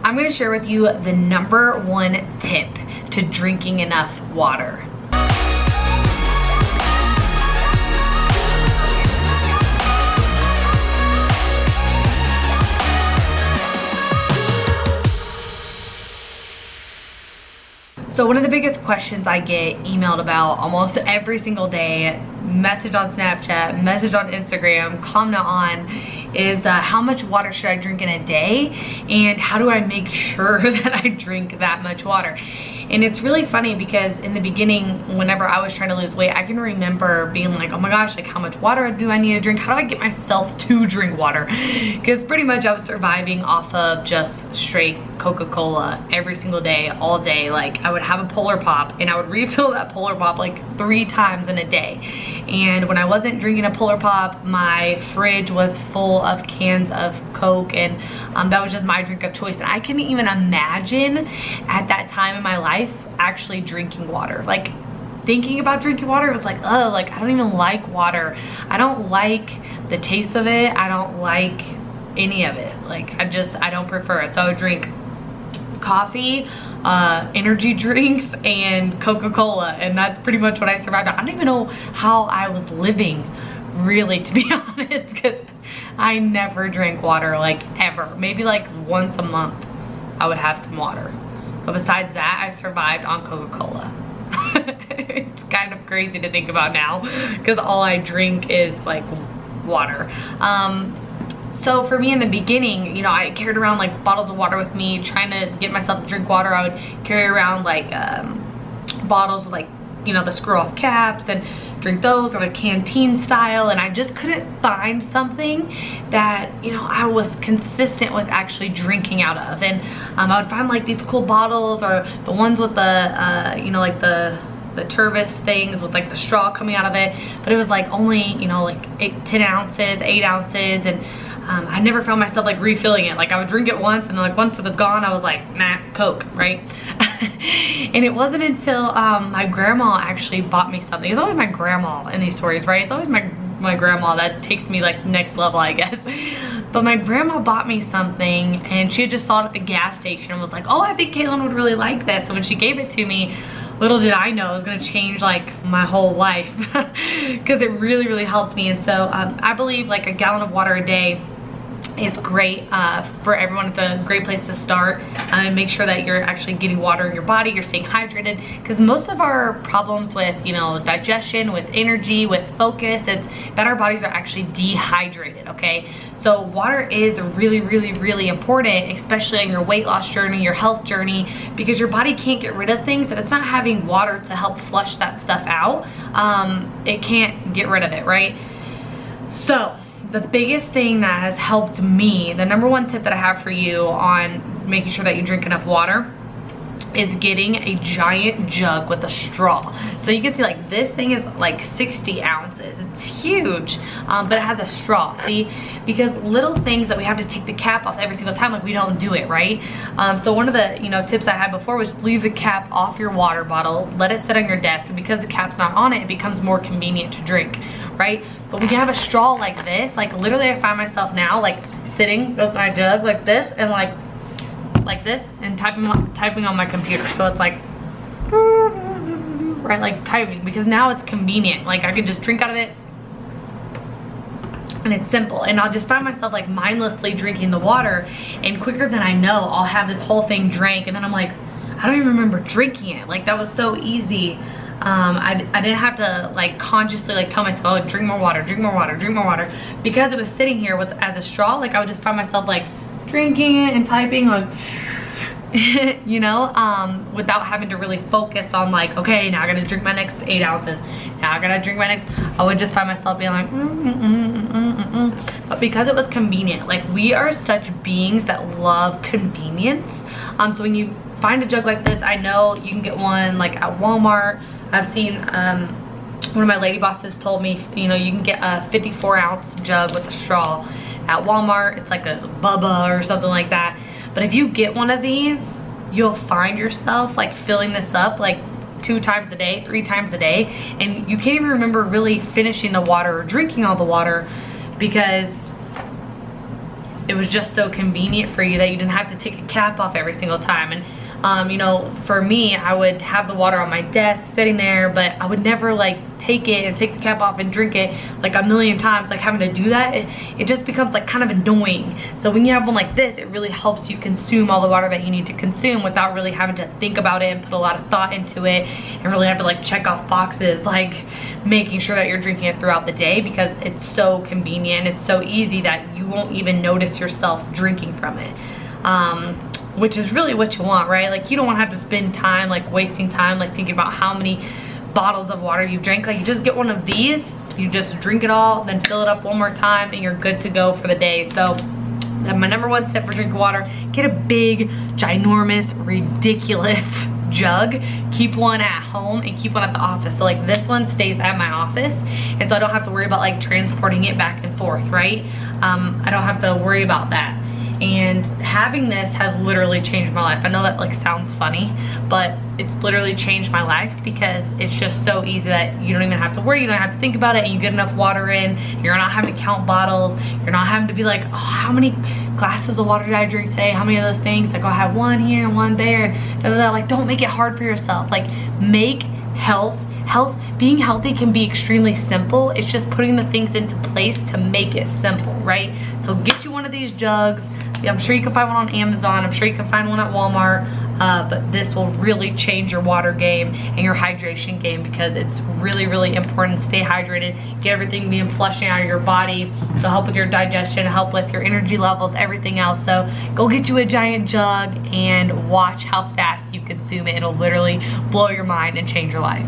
I'm gonna share with you the #1 tip to drinking enough water. So one of the biggest questions I get emailed about almost every single day, message on Snapchat, message on Instagram, comment on, is how much water should I drink in a day, and how do I make sure that I drink that much water? And it's really funny because in the beginning, whenever I was trying to lose weight, I can remember being like, oh my gosh, like how much water do I need to drink? How do I get myself to drink water? Because pretty much I was surviving off of just straight Coca-Cola every single day, all day. Like I would have a Polar Pop and I would refill that Polar Pop like 3 times in a day. And when I wasn't drinking a Polar Pop, my fridge was full of cans of Coke, and that was just my drink of choice. And I couldn't even imagine at that time in my life actually drinking water. Like thinking about drinking water was like, oh, like I don't even like water. I don't like the taste of it. I don't like any of it. Like I don't prefer it. So I would drink coffee, energy drinks, and Coca-Cola, and that's pretty much what I survived on. I don't even know how I was living, really, to be honest, because I never drank water, like ever. Maybe like once a month I would have some water, but besides that I survived on Coca-Cola. It's kind of crazy to think about now because all I drink is like water. So for me in the beginning, you know, I carried around like bottles of water with me, trying to get myself to drink water. I would carry around like bottles with like, you know, the screw off caps, and drink those on a canteen style. And I just couldn't find something that, you know, I was consistent with actually drinking out of. And I would find like these cool bottles, or the ones with the, you know, like the Turvis things with like the straw coming out of it, but it was like only, you know, like 10 ounces, 8 ounces, and I never found myself like refilling it. Like I would drink it once, and then like once it was gone, I was like, nah, Coke, right? And it wasn't until my grandma actually bought me something. It's always my grandma in these stories, right? It's always my grandma that takes me like next level, I guess. But my grandma bought me something, and she had just saw it at the gas station and was like, oh, I think Kaelin would really like this. And when she gave it to me, little did I know it was gonna change like my whole life, because it really, really helped me. And so I believe like a gallon of water a day is great for everyone. It's a great place to start, and make sure that you're actually getting water in your body, you're staying hydrated, because most of our problems with, you know, digestion, with energy, with focus, it's that our bodies are actually dehydrated, okay? So water is really, really, really important, especially on your weight loss journey, your health journey, because your body can't get rid of things if it's not having water to help flush that stuff out. It can't get rid of it, right? So the biggest thing that has helped me, the #1 tip that I have for you on making sure that you drink enough water, is getting a giant jug with a straw. So you can see like this thing is like 60 ounces. It's huge, but it has a straw, see? Because little things that we have to take the cap off every single time, like we don't do it, right? So one of the, you know, tips I had before was leave the cap off your water bottle, let it sit on your desk, and because the cap's not on it, it becomes more convenient to drink, right? But when you have a straw like this, like literally I find myself now like sitting with my jug like this, and like this, and typing on my computer. So it's like, right, like typing, because now it's convenient. Like I could just drink out of it, and it's simple. And I'll just find myself like mindlessly drinking the water, and quicker than I know, I'll have this whole thing drank, and then I'm like, I don't even remember drinking it. Like that was so easy. I didn't have to like consciously like tell myself, oh, drink more water, drink more water, drink more water, because it was sitting here with as a straw. Like I would just find myself like drinking it and typing, like you know, without having to really focus on like, okay, now I gotta drink my next 8 ounces, now I gotta drink my next. I would just find myself being like but because it was convenient, like we are such beings that love convenience. So when you find a jug like this, I know you can get one like at Walmart. I've seen one of my lady bosses told me, you know, you can get a 54-ounce jug with a straw at Walmart. It's like a Bubba or something like that. But if you get one of these, you'll find yourself like filling this up like 2 times a day, 3 times a day, and you can't even remember really finishing the water or drinking all the water, because it was just so convenient for you that you didn't have to take a cap off every single time. And you know, for me, I would have the water on my desk sitting there, but I would never like take it and take the cap off and drink it like a million times. Like having to do that, it just becomes like kind of annoying. So when you have one like this, it really helps you consume all the water that you need to consume without really having to think about it and put a lot of thought into it and really have to like check off boxes, like making sure that you're drinking it throughout the day, because it's so convenient. It's so easy that you won't even notice yourself drinking from it. Which is really what you want, right? Like you don't want to have to spend time like wasting time like thinking about how many bottles of water you drank. Like you just get one of these, you just drink it all, then fill it up one more time, and you're good to go for the day. So my number one tip for drinking water: get a big, ginormous, ridiculous jug. Keep one at home and keep one at the office. So like this one stays at my office, and so I don't have to worry about like transporting it back and forth, right? I don't have to worry about that. And having this has literally changed my life. I know that like sounds funny, but it's literally changed my life, because it's just so easy that you don't even have to worry, you don't have to think about it, and you get enough water in. You're not having to count bottles, you're not having to be like, oh, how many glasses of water did I drink today, how many of those things, like, oh, I have one here and one there, and da, da, da. Like, don't make it hard for yourself. Like, make being healthy can be extremely simple. It's just putting the things into place to make it simple, right? So get you one of these jugs. I'm sure you can find one on Amazon, I'm sure you can find one at Walmart, but this will really change your water game and your hydration game, because it's really, really important to stay hydrated, get everything being flushing out of your body to help with your digestion, help with your energy levels, everything else. So go get you a giant jug and watch how fast you consume it. It'll literally blow your mind and change your life.